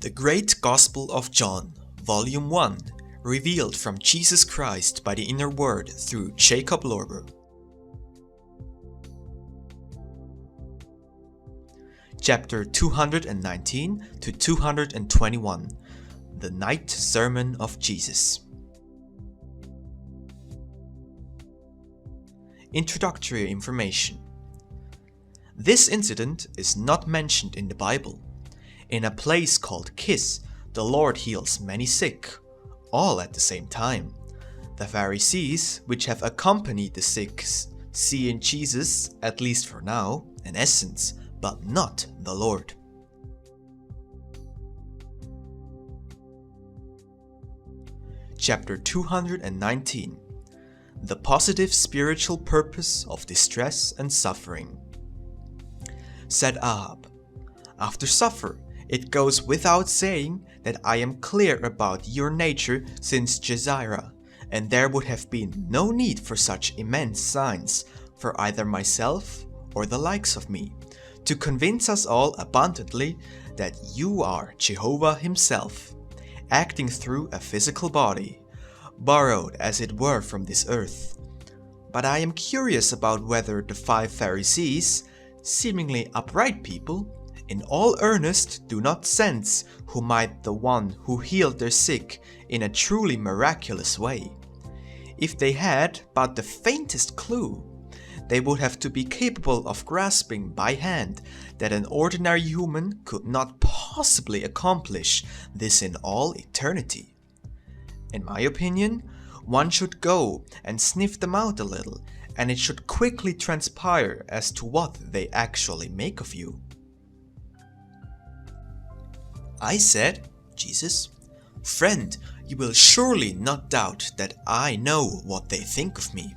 The Great Gospel of John, Volume 1, revealed from Jesus Christ by the inner word through Jacob Lorber. Chapter 219 to 221, The Night Sermon of Jesus. Introductory information. This incident is not mentioned in the Bible. In a place called Kis, the Lord heals many sick, all at the same time. The Pharisees, which have accompanied the sick, see in Jesus, at least for now, an essence, but not the Lord. Chapter 219. The positive spiritual purpose of distress and suffering. Said Ahab, "After suffer, it goes without saying that I am clear about your nature since Jesaira, and there would have been no need for such immense signs for either myself or the likes of me, to convince us all abundantly that you are Jehovah Himself, acting through a physical body, borrowed as it were from this earth. But I am curious about whether the 5 Pharisees, seemingly upright people, in all earnest do not sense who might the one who healed their sick in a truly miraculous way. If they had but the faintest clue, they would have to be capable of grasping by hand that an ordinary human could not possibly accomplish this in all eternity. In my opinion, one should go and sniff them out a little, and it should quickly transpire as to what they actually make of you." I said, Jesus, "Friend, you will surely not doubt that I know what they think of me.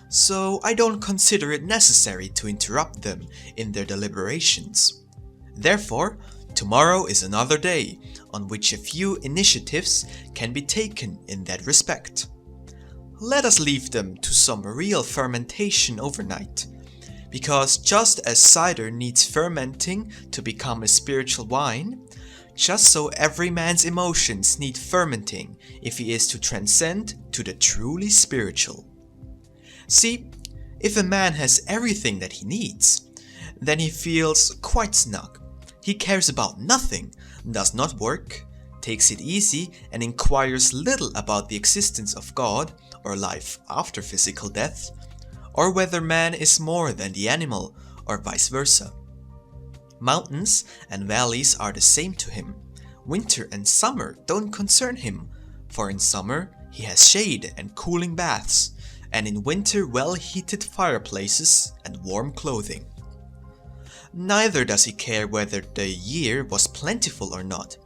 So I don't consider it necessary to interrupt them in their deliberations. Therefore, tomorrow is another day on which a few initiatives can be taken in that respect. Let us leave them to some real fermentation overnight, because just as cider needs fermenting to become a spiritual wine, just so every man's emotions need fermenting if he is to transcend to the truly spiritual. See, if a man has everything that he needs, then he feels quite snug. He cares about nothing, does not work, takes it easy, and inquires little about the existence of God or life after physical death, or whether man is more than the animal, or vice versa. Mountains and valleys are the same to him. Winter and summer don't concern him, for in summer he has shade and cooling baths, and in winter well-heated fireplaces and warm clothing. Neither does he care whether the year was plentiful or not,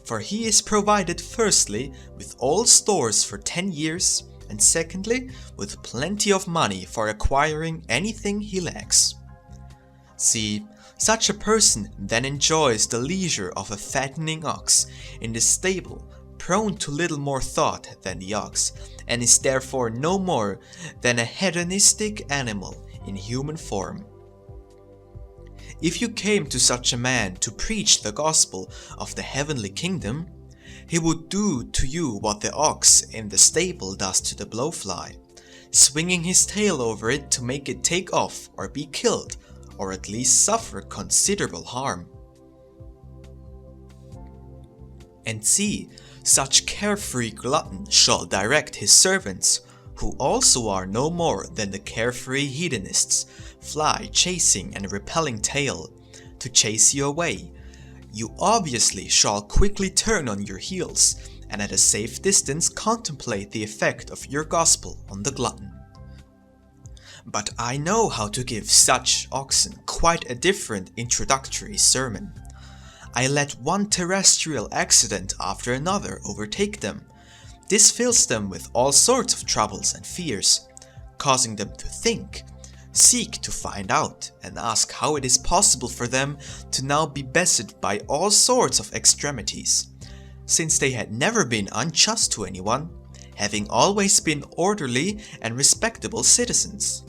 for he is provided firstly with all stores for 10 years, and secondly with plenty of money for acquiring anything he lacks. See, such a person then enjoys the leisure of a fattening ox in the stable, prone to little more thought than the ox, and is therefore no more than a hedonistic animal in human form. If you came to such a man to preach the gospel of the heavenly kingdom, he would do to you what the ox in the stable does to the blowfly, swinging his tail over it to make it take off or be killed, or at least suffer considerable harm. And see, such carefree glutton shall direct his servants, who also are no more than the carefree hedonists, fly chasing and repelling tail, to chase you away. You obviously shall quickly turn on your heels, and at a safe distance contemplate the effect of your gospel on the glutton. But I know how to give such oxen quite a different introductory sermon. I let one terrestrial accident after another overtake them. This fills them with all sorts of troubles and fears, causing them to think, seek to find out, and ask how it is possible for them to now be beset by all sorts of extremities, since they had never been unjust to anyone, having always been orderly and respectable citizens.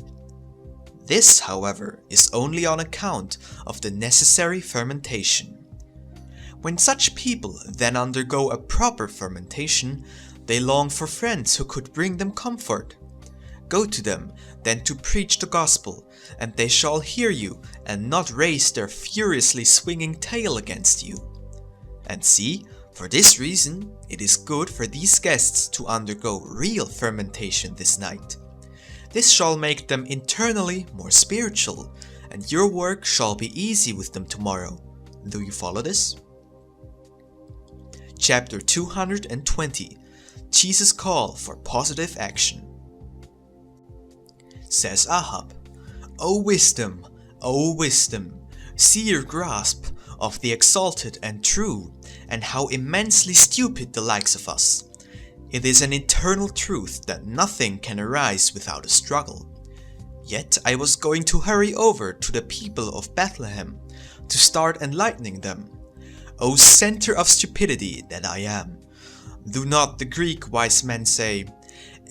This, however, is only on account of the necessary fermentation. When such people then undergo a proper fermentation, they long for friends who could bring them comfort. Go to them then to preach the gospel, and they shall hear you and not raise their furiously swinging tail against you. And see, for this reason, it is good for these guests to undergo real fermentation this night. This shall make them internally more spiritual, and your work shall be easy with them tomorrow. Do you follow this? Chapter 220. Jesus' call for positive action. Says Ahab, O wisdom, see your grasp of the exalted and true, and how immensely stupid the likes of us. It is an eternal truth that nothing can arise without a struggle. Yet I was going to hurry over to the people of Bethlehem, to start enlightening them. O center of stupidity that I am! Do not the Greek wise men say,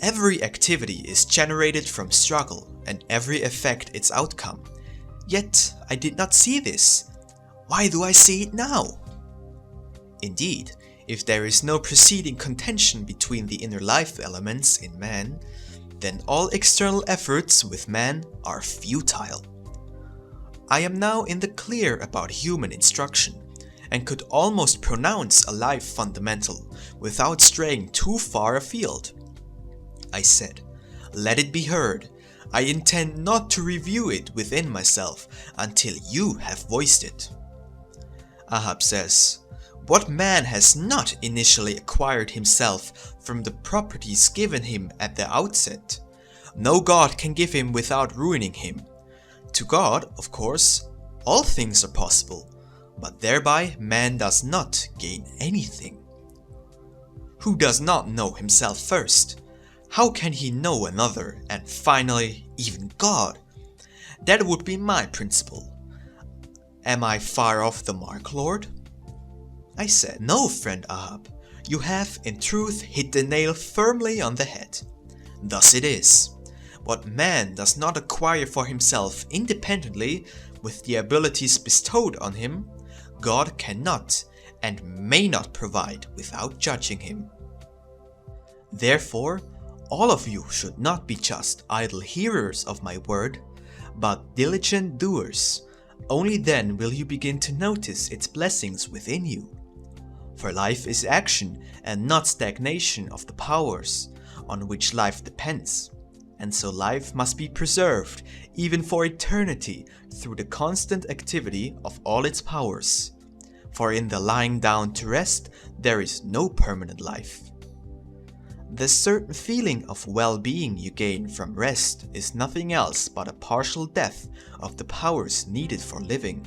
every activity is generated from struggle, and every effect its outcome? Yet I did not see this. Why do I see it now? Indeed, if there is no preceding contention between the inner life elements in man, then all external efforts with man are futile. I am now in the clear about human instruction, and could almost pronounce a life fundamental without straying too far afield. I said, let it be heard. I intend not to review it within myself until you have voiced it. Ahab says, what man has not initially acquired himself from the properties given him at the outset? No God can give him without ruining him. To God, of course, all things are possible, but thereby man does not gain anything. Who does not know himself first? How can he know another, and finally even God? That would be my principle. Am I far off the mark, Lord? I said, no, friend Ahab, you have in truth hit the nail firmly on the head. Thus it is. What man does not acquire for himself independently with the abilities bestowed on him, God cannot and may not provide without judging him. Therefore, all of you should not be just idle hearers of my word, but diligent doers. Only then will you begin to notice its blessings within you. For life is action and not stagnation of the powers on which life depends, and so life must be preserved even for eternity through the constant activity of all its powers. For in the lying down to rest there is no permanent life. The certain feeling of well-being you gain from rest is nothing else but a partial death of the powers needed for living.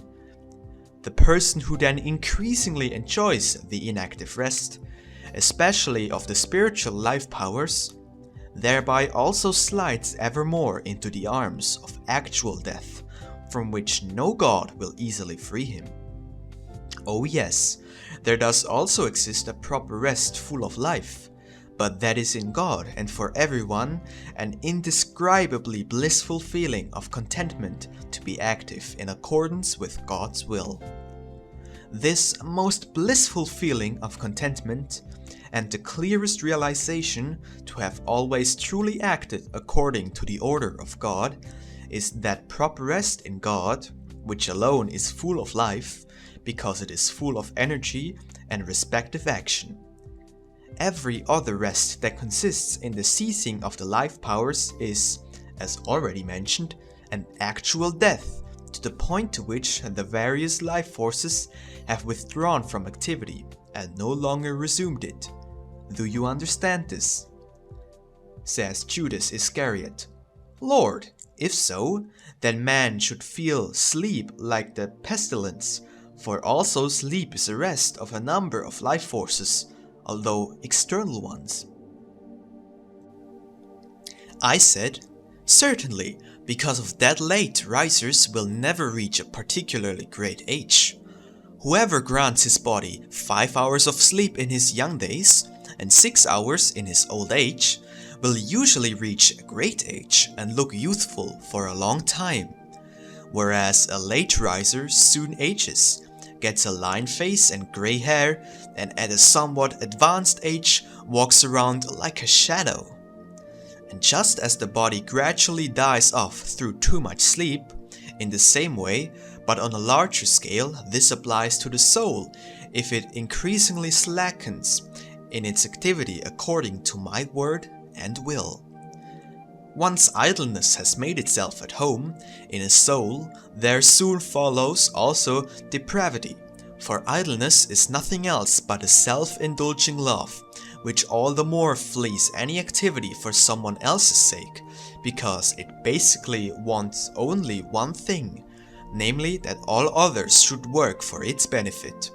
The person who then increasingly enjoys the inactive rest, especially of the spiritual life powers, thereby also slides ever more into the arms of actual death, from which no God will easily free him. Oh yes, there does also exist a proper rest full of life, but that is in God and for everyone an indescribably blissful feeling of contentment to be active in accordance with God's will. This most blissful feeling of contentment and the clearest realization to have always truly acted according to the order of God is that proper rest in God, which alone is full of life because it is full of energy and respective action. Every other rest that consists in the ceasing of the life powers is, as already mentioned, an actual death to the point to which the various life forces have withdrawn from activity and no longer resumed it. Do you understand this? Says Judas Iscariot. Lord, if so, then man should feel sleep like the pestilence, for also sleep is a rest of a number of life forces, although external ones. I said, certainly, because of that late risers will never reach a particularly great age. Whoever grants his body 5 hours of sleep in his young days and 6 hours in his old age will usually reach a great age and look youthful for a long time, whereas a late riser soon ages, gets a lion face and grey hair, and at a somewhat advanced age walks around like a shadow. And just as the body gradually dies off through too much sleep, in the same way, but on a larger scale, this applies to the soul if it increasingly slackens in its activity according to my word and will. Once idleness has made itself at home in a soul, there soon follows also depravity, for idleness is nothing else but a self-indulging love, which all the more flees any activity for someone else's sake, because it basically wants only one thing, namely that all others should work for its benefit.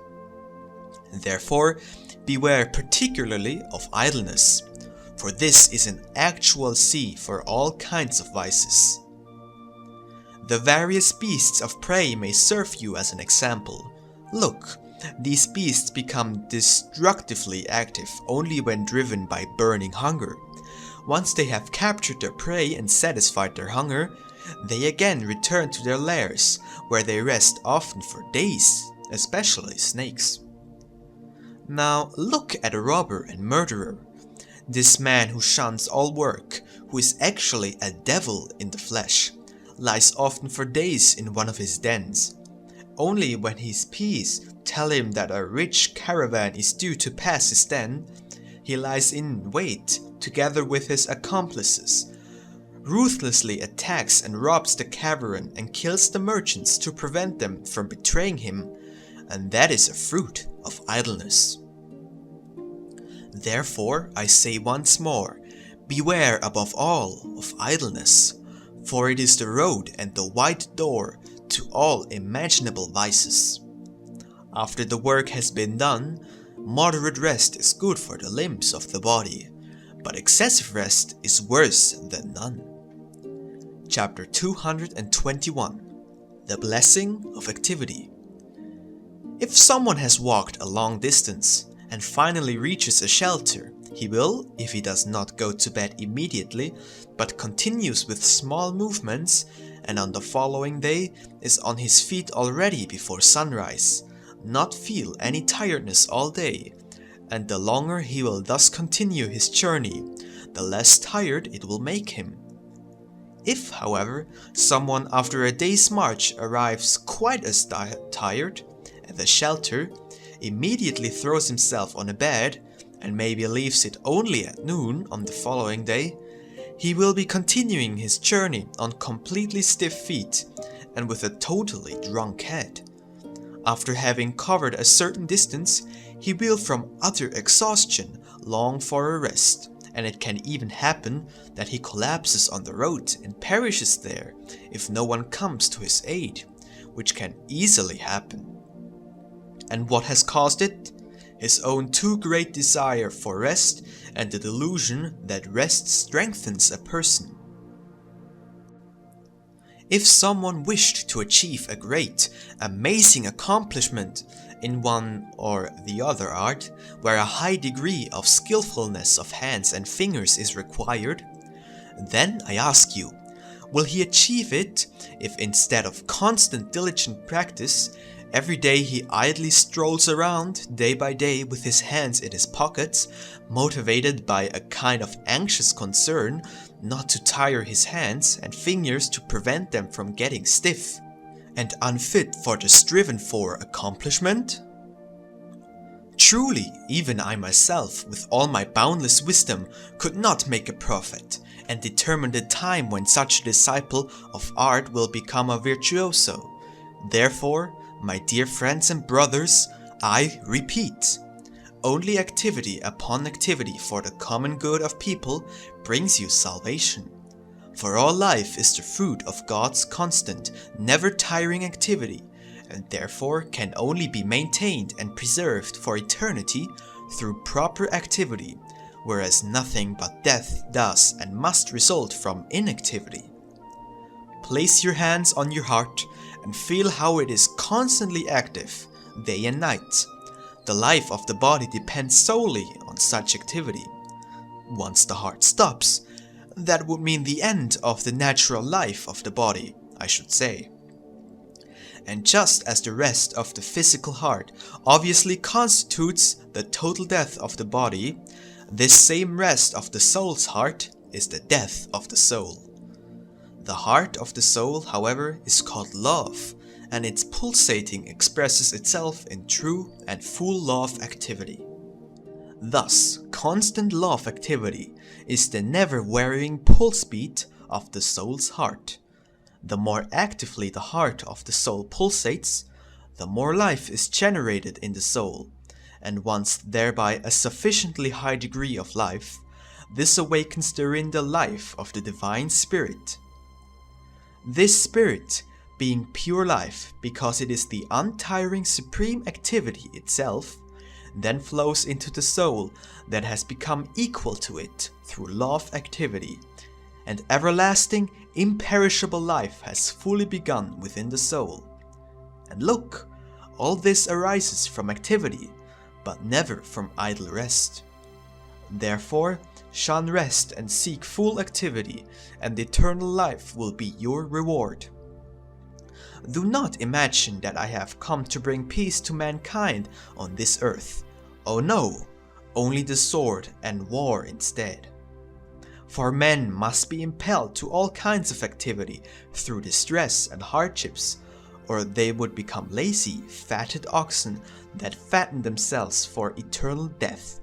Therefore, beware particularly of idleness, for this is an actual sea for all kinds of vices. The various beasts of prey may serve you as an example. Look, these beasts become destructively active only when driven by burning hunger. Once they have captured their prey and satisfied their hunger, they again return to their lairs, where they rest often for days, especially snakes. Now look at a robber and murderer. This man who shuns all work, who is actually a devil in the flesh, lies often for days in one of his dens. Only when his peace tell him that a rich caravan is due to pass his den, he lies in wait together with his accomplices, ruthlessly attacks and robs the caravan and kills the merchants to prevent them from betraying him, and that is a fruit of idleness. Therefore I say once more, beware above all of idleness, for it is the road and the wide door to all imaginable vices. After the work has been done, moderate rest is good for the limbs of the body, but excessive rest is worse than none. Chapter 221. The Blessing of Activity. If someone has walked a long distance and finally reaches a shelter, he will, if he does not go to bed immediately, but continues with small movements, and on the following day is on his feet already before sunrise, not feel any tiredness all day, and the longer he will thus continue his journey, the less tired it will make him. If, however, someone after a day's march arrives quite as tired at the shelter, immediately throws himself on a bed, and maybe leaves it only at noon on the following day, he will be continuing his journey on completely stiff feet and with a totally drunk head. After having covered a certain distance, he will from utter exhaustion long for a rest, and it can even happen that he collapses on the road and perishes there if no one comes to his aid, which can easily happen. And what has caused it? His own too great desire for rest and the delusion that rest strengthens a person. If someone wished to achieve a great, amazing accomplishment in one or the other art, where a high degree of skillfulness of hands and fingers is required, then I ask you, will he achieve it if instead of constant diligent practice, every day he idly strolls around day by day with his hands in his pockets, motivated by a kind of anxious concern not to tire his hands and fingers to prevent them from getting stiff, and unfit for the striven for accomplishment? Truly, even I myself, with all my boundless wisdom, could not make a prophet, and determine the time when such a disciple of art will become a virtuoso. Therefore, my dear friends and brothers, I repeat, only activity upon activity for the common good of people brings you salvation. For all life is the fruit of God's constant, never-tiring activity, and therefore can only be maintained and preserved for eternity through proper activity, whereas nothing but death does and must result from inactivity. Place your hands on your heart and feel how it is constantly active, day and night. The life of the body depends solely on such activity. Once the heart stops, that would mean the end of the natural life of the body, I should say. And just as the rest of the physical heart obviously constitutes the total death of the body, this same rest of the soul's heart is the death of the soul. The heart of the soul, however, is called love, and its pulsating expresses itself in true and full love activity. Thus, constant love activity is the never-varying pulse beat of the soul's heart. The more actively the heart of the soul pulsates, the more life is generated in the soul, and once thereby a sufficiently high degree of life, this awakens therein the life of the Divine Spirit. This Spirit, being pure life because it is the untiring supreme activity itself, then flows into the soul that has become equal to it through love activity, and everlasting, imperishable life has fully begun within the soul. And look, all this arises from activity, but never from idle rest. Therefore, shun rest and seek full activity, and eternal life will be your reward. Do not imagine that I have come to bring peace to mankind on this earth. Oh no, only the sword and war instead. For men must be impelled to all kinds of activity through distress and hardships, or they would become lazy, fatted oxen that fatten themselves for eternal death.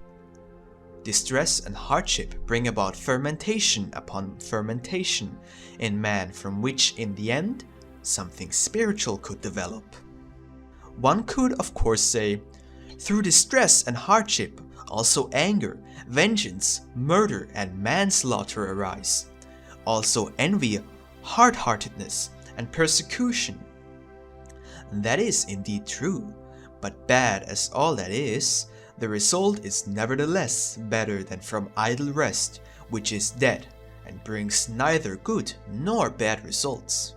Distress and hardship bring about fermentation upon fermentation in man, from which in the end something spiritual could develop. One could of course say, through distress and hardship also anger, vengeance, murder and manslaughter arise, also envy, hard-heartedness and persecution. That is indeed true, but bad as all that is, the result is nevertheless better than from idle rest, which is dead and brings neither good nor bad results.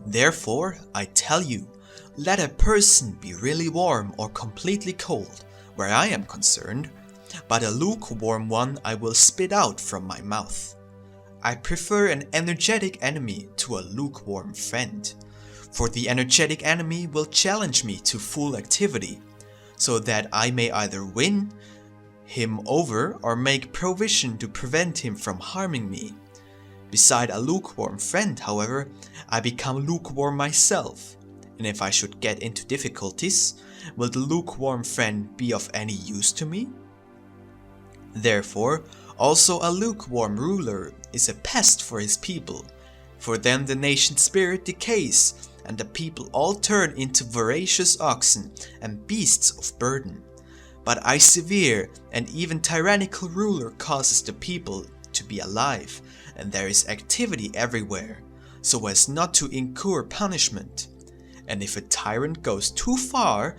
Therefore, I tell you, let a person be really warm or completely cold, where I am concerned, but a lukewarm one I will spit out from my mouth. I prefer an energetic enemy to a lukewarm friend, for the energetic enemy will challenge me to full activity, so that I may either win him over or make provision to prevent him from harming me. Beside a lukewarm friend, however, I become lukewarm myself, and if I should get into difficulties, will the lukewarm friend be of any use to me? Therefore, also a lukewarm ruler is a pest for his people, for then the nation's spirit decays, and the people all turn into voracious oxen and beasts of burden. But a severe and even tyrannical ruler causes the people to be alive, and there is activity everywhere, so as not to incur punishment. And if a tyrant goes too far,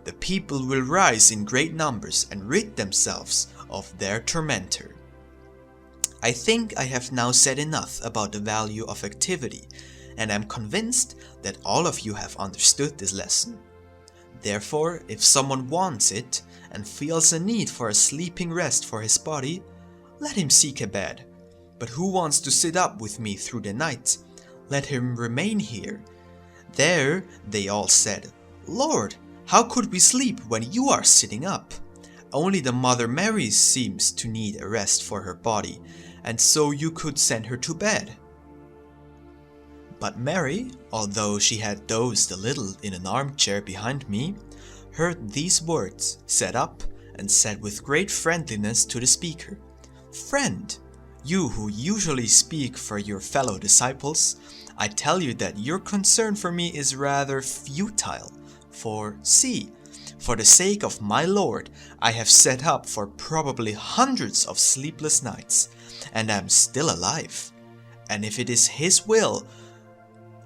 the people will rise in great numbers and rid themselves of their tormentor. I think I have now said enough about the value of activity, and am convinced that all of you have understood this lesson. Therefore, if someone wants it and feels a need for a sleeping rest for his body, let him seek a bed. But who wants to sit up with me through the night? Let him remain here. There they all said, Lord, how could we sleep when you are sitting up? Only the Mother Mary seems to need a rest for her body, and so you could send her to bed. But Mary, although she had dozed a little in an armchair behind me, heard these words, sat up, and said with great friendliness to the speaker, Friend, you who usually speak for your fellow disciples, I tell you that your concern for me is rather futile. For see, for the sake of my Lord, I have sat up for probably hundreds of sleepless nights, and am still alive. And if it is His will,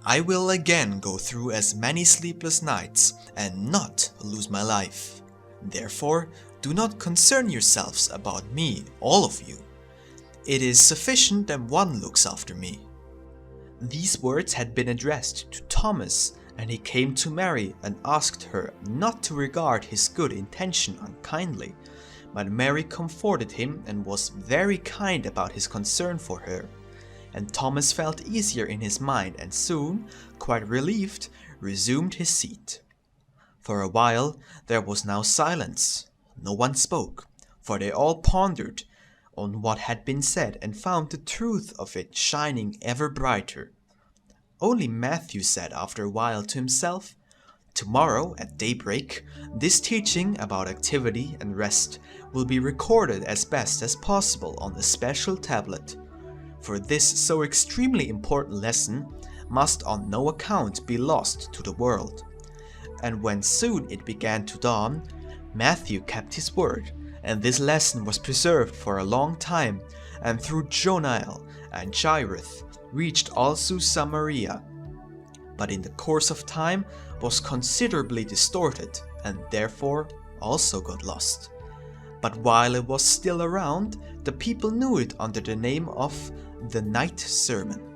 I will again go through as many sleepless nights and not lose my life. Therefore, do not concern yourselves about me, all of you. It is sufficient that one looks after me. These words had been addressed to Thomas, and he came to Mary and asked her not to regard his good intention unkindly. But Mary comforted him and was very kind about his concern for her. and Thomas felt easier in his mind and soon, quite relieved, resumed his seat. For a while there was now silence. No one spoke, for they all pondered on what had been said and found the truth of it shining ever brighter. Only Matthew said after a while to himself, "Tomorrow at daybreak, this teaching about activity and rest will be recorded as best as possible on a special tablet. For this so extremely important lesson must on no account be lost to the world." And when soon it began to dawn, Matthew kept his word, and this lesson was preserved for a long time, and through Jonael and Jairus reached also Samaria, but in the course of time was considerably distorted, and therefore also got lost. But while it was still around, the people knew it under the name of the Night Sermon.